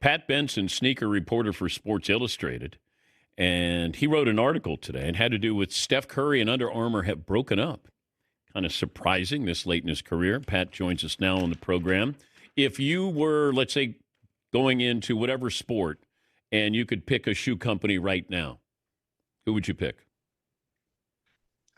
Pat Benson, sneaker reporter for Sports Illustrated, and he wrote an article today and had to do with Steph Curry and Under Armour have broken up. Kind of surprising this late in his career. Pat joins us now on the program. If you were, let's say, going into whatever sport and you could pick a shoe company right now, who would you pick?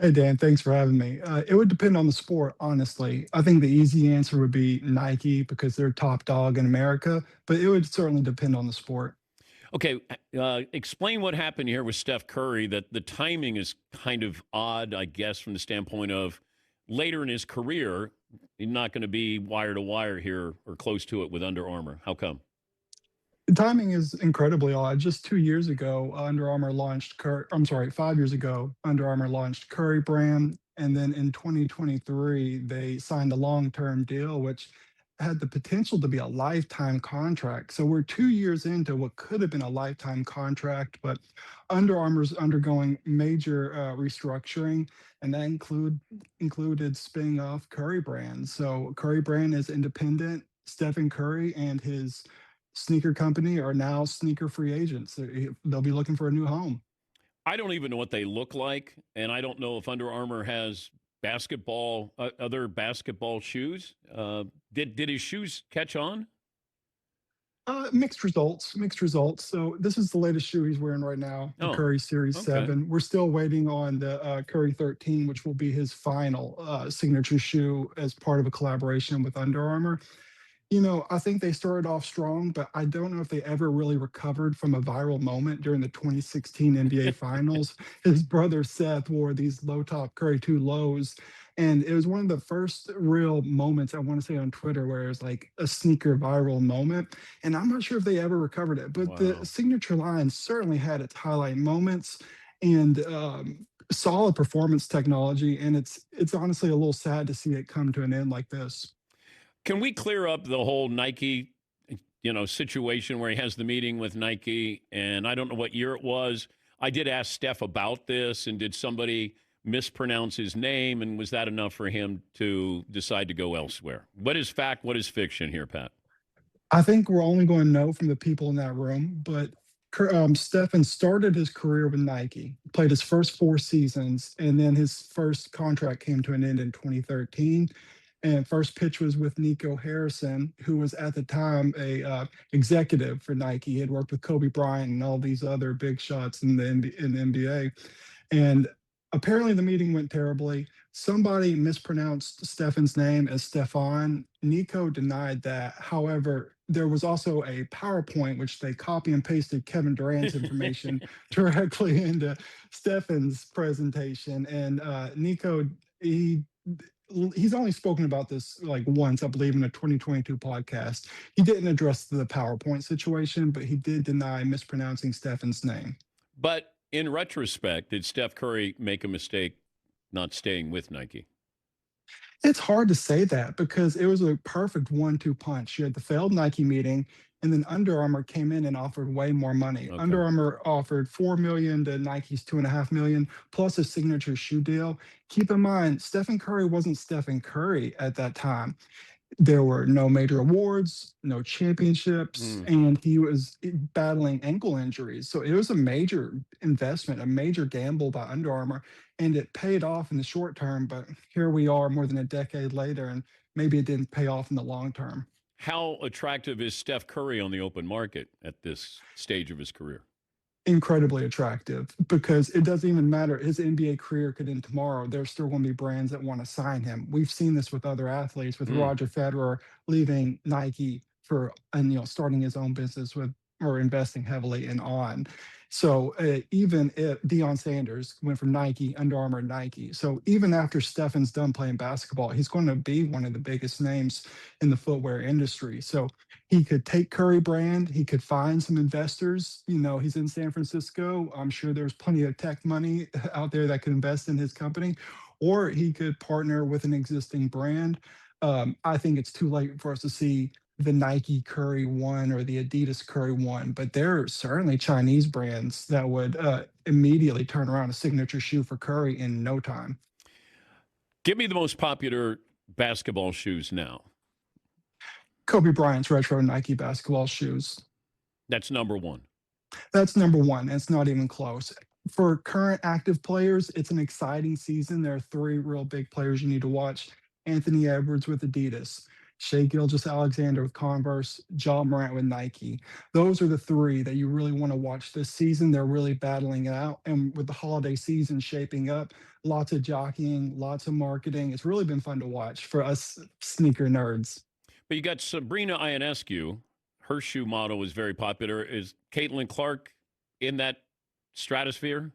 Hey, Dan, thanks for having me. It would depend on the sport, honestly. I think the easy answer would be Nike because they're top dog in America, but it would certainly depend on the sport. Okay, explain what happened here with Steph Curry, that the timing is kind of odd, I guess, from the standpoint of later in his career, he's not going to be wire to wire here or close to it with Under Armour. How come? The timing is incredibly odd. Just 2 years ago, Under Armour launched I'm sorry, 5 years ago, Under Armour launched Curry brand. And then in 2023, they signed a long-term deal, which had the potential to be a lifetime contract. So we're 2 years into what could have been a lifetime contract, but Under Armour's undergoing major restructuring, and that included spinning off Curry brand. So Curry brand is independent. Stephen Curry and his sneaker company are now sneaker free agents. They'll be looking for a new home. I don't even know what they look like, and I don't know if Under Armour has other basketball shoes. Did his shoes catch on? Mixed results, mixed results. So this is the latest shoe he's wearing right now, the Oh, Curry Series okay. 7. We're still waiting on the Curry 13, which will be his final signature shoe as part of a collaboration with Under Armour. I think they started off strong, but I don't know if they ever really recovered from a viral moment during the 2016 NBA Finals. His brother Seth wore these low top Curry 2 lows. And it was one of the first real moments, I want to say, on Twitter where it was like a sneaker viral moment. And I'm not sure if they ever recovered it, but the Wow. signature line certainly had its highlight moments and solid performance technology. And it's honestly a little sad to see it come to an end like this. Can we clear up the whole Nike, situation where he has the meeting with Nike, and I don't know what year it was. I did ask Steph about this, and did somebody mispronounce his name, and was that enough for him to decide to go elsewhere? What is fact? What is fiction here, Pat? I think we're only going to know from the people in that room, but Stefan started his career with Nike, played his first 4 seasons, and then his first contract came to an end in 2013. And first pitch was with Nico Harrison, who was at the time a executive for Nike. He had worked with Kobe Bryant and all these other big shots in the NBA. And apparently the meeting went terribly. Somebody mispronounced Stefan's name as Stefan. Nico denied that. However, there was also a PowerPoint which they copy and pasted Kevin Durant's information directly into Stefan's presentation. And Nico, he's only spoken about this like once, I believe, in a 2022 podcast. He didn't address the PowerPoint situation, but he did deny mispronouncing Stefan's name. But in retrospect, did Steph Curry make a mistake not staying with Nike? It's hard to say that because it was a perfect 1-2 punch. You had the failed Nike meeting, and then Under Armour came in and offered way more money. Okay. Under Armour offered $4 million to Nike's $2.5 million, plus a signature shoe deal. Keep in mind, Stephen Curry wasn't Stephen Curry at that time. There were no major awards, no championships, and he was battling ankle injuries. So it was a major investment, a major gamble by Under Armour, and it paid off in the short term. But here we are more than a decade later, and maybe it didn't pay off in the long term. How attractive is Steph Curry on the open market at this stage of his career? Incredibly attractive because it doesn't even matter. His NBA career could end tomorrow. There's still going to be brands that want to sign him. We've seen this with other athletes, with Roger Federer leaving Nike and starting his own business with or investing heavily in On. So even if Deion Sanders went from Nike, Under Armour, Nike. So even after Stefan's done playing basketball, he's going to be one of the biggest names in the footwear industry. So he could take Curry brand. He could find some investors. He's in San Francisco. I'm sure there's plenty of tech money out there that could invest in his company, or he could partner with an existing brand. I think it's too late for us to see the Nike Curry one or the Adidas Curry one, but there are certainly Chinese brands that would immediately turn around a signature shoe for Curry in no time. Give me the most popular basketball shoes now. Kobe Bryant's retro Nike basketball shoes. That's number one. That's number one. It's not even close. For current active players, it's an exciting season. There are three real big players you need to watch: Anthony Edwards with Adidas, Shea Gilgeous-Alexander with Converse, John Morant with Nike. Those are the three that you really want to watch this season. They're really battling it out. And with the holiday season shaping up, lots of jockeying, lots of marketing. It's really been fun to watch for us sneaker nerds. But you got Sabrina Ionescu. Her shoe model is very popular. Is Caitlin Clark in that stratosphere?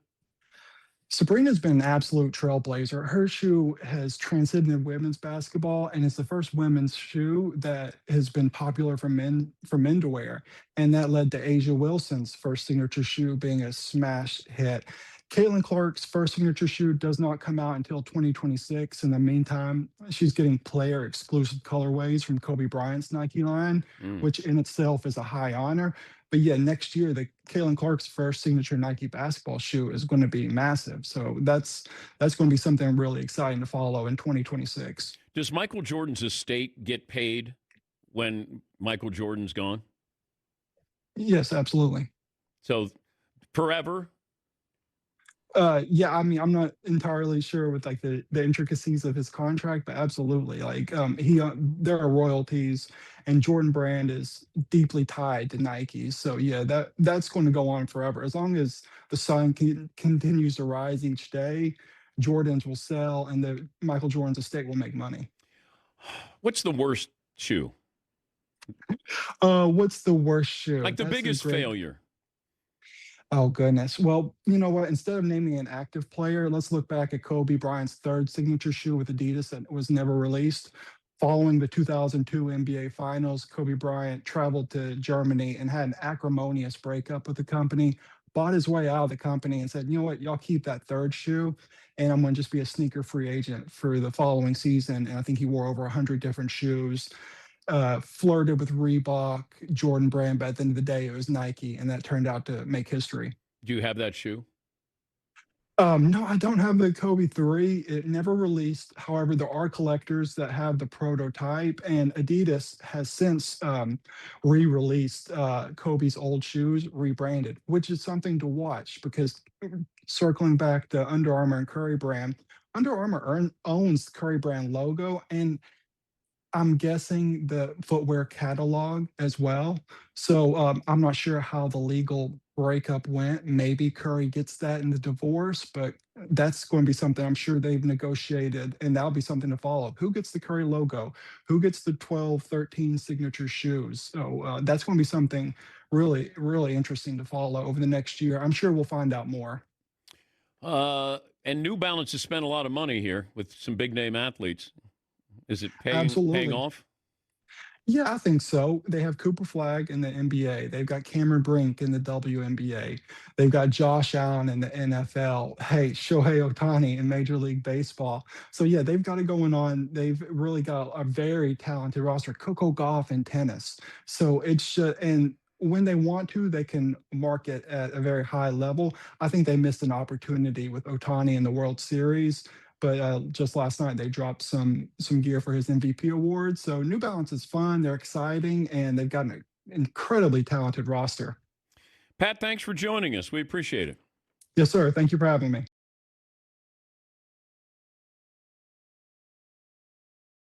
Sabrina's been an absolute trailblazer. Her shoe has transcended women's basketball, and it's the first women's shoe that has been popular for men to wear. And that led to Asia Wilson's first signature shoe being a smash hit. Caitlin Clark's first signature shoe does not come out until 2026. In the meantime, she's getting player exclusive colorways from Kobe Bryant's Nike line, Mm. which in itself is a high honor. But yeah, next year the Caitlin Clark's first signature Nike basketball shoe is going to be massive. So that's going to be something really exciting to follow in 2026. Does Michael Jordan's estate get paid when Michael Jordan's gone? Yes, absolutely. So forever? Yeah, I mean, I'm not entirely sure with like the intricacies of his contract, but absolutely, like he there are royalties, and Jordan Brand is deeply tied to Nike. So yeah, that's going to go on forever as long as the sun continues to rise each day. Jordans will sell, and the Michael Jordan's estate will make money. What's the worst shoe? What's the worst shoe? Like the That's a biggest great. failure? Oh goodness. Well, you know what? Instead of naming an active player, let's look back at Kobe Bryant's third signature shoe with Adidas that was never released. Following the 2002 NBA Finals, Kobe Bryant traveled to Germany and had an acrimonious breakup with the company. Bought his way out of the company and said, "You know what? Y'all keep that third shoe, and I'm going to just be a sneaker free agent for the following season." And I think he wore over 100 different shoes, flirted with Reebok, Jordan Brand, but at the end of the day, it was Nike, and that turned out to make history. Do you have that shoe? No, I don't have the Kobe 3. It never released. However, there are collectors that have the prototype, and Adidas has since re-released Kobe's old shoes, rebranded, which is something to watch because circling back to Under Armour and Curry brand, Under Armour owns the Curry brand logo, and I'm guessing the footwear catalog as well. So I'm not sure how the legal breakup went. Maybe Curry gets that in the divorce, but that's going to be something I'm sure they've negotiated, and that'll be something to follow. Who gets the Curry logo? Who gets the 12, 13 signature shoes? So that's going to be something really, really interesting to follow over the next year. I'm sure we'll find out more. And New Balance has spent a lot of money here with some big name athletes. Is it paying Absolutely. off? Yeah, I think so. They have Cooper Flag in the NBA. They've got Cameron Brink in the WNBA. They've got Josh Allen in the NFL. Hey, Shohei Ohtani in Major League Baseball. So yeah, they've got it going on. They've really got a very talented roster. Coco Golf in tennis. So it's and when they want to, they can market at a very high level. I think they missed an opportunity with Otani in the World Series, but just last night they dropped some gear for his MVP award. So New Balance is fun, they're exciting, and they've got an incredibly talented roster. Pat, thanks for joining us. We appreciate it. Yes, sir. Thank you for having me.